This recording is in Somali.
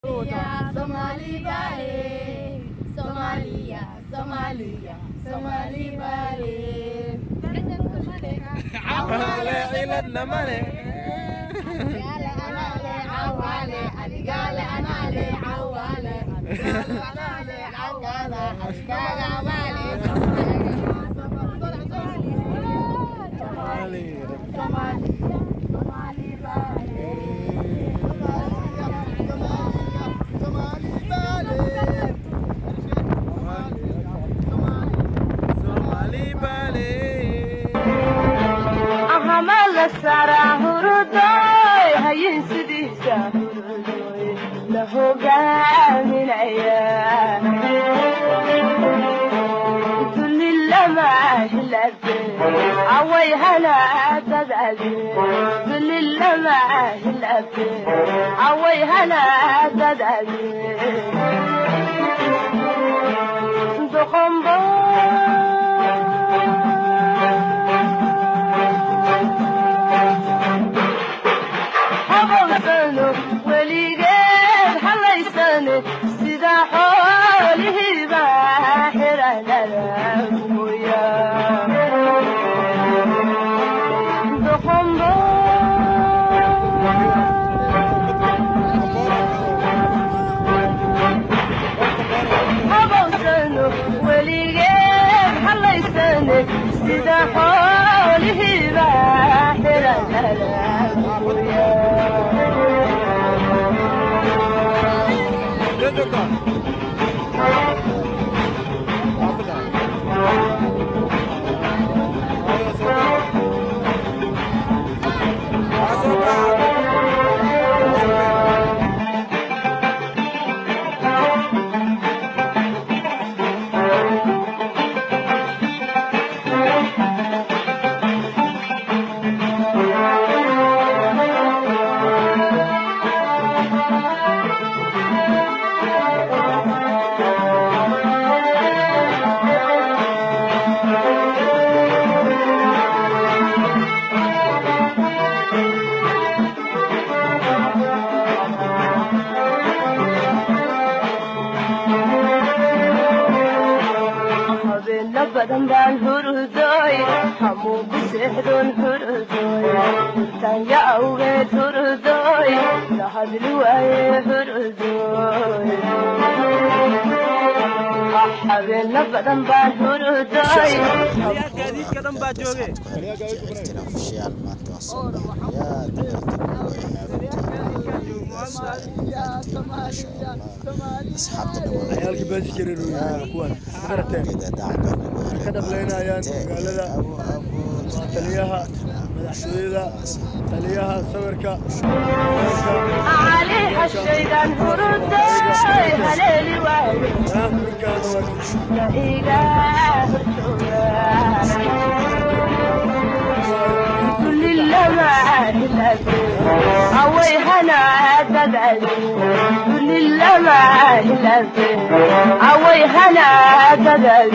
Somali Valley, Somalia, Somalia, Somali Valley. عوالة إلى النملة عوالة أدقالة أنا لي عوالة أنا لي عوالة أدقالة عوالة Somali sara hurudoy hayin sidiisa hurudoy la hogaaminaya dulli lama hilabe away halaadadaade dulli lama hilabe away halaadadaade doqombo weligeed halaysane sida xoolihiiba xiranadaguya doqombo habawsano weligeed halaysane sida xoolihiiba xiranadaguya badan baan hurudoy hamuugu seexdoon hurudoy tanya awgeed hurudoy la hadli waaye hurudoy habeena badan baan hurudoy عيالك بس يجرون كوان كذا بلينا يان قالدا تليها مدحسيدا تليها سمركا علي الشيطان هردي هليلي واهي لا إله كل لما هلبي أوي هنا تدعي كل لما هلبي أوي هنا تدعي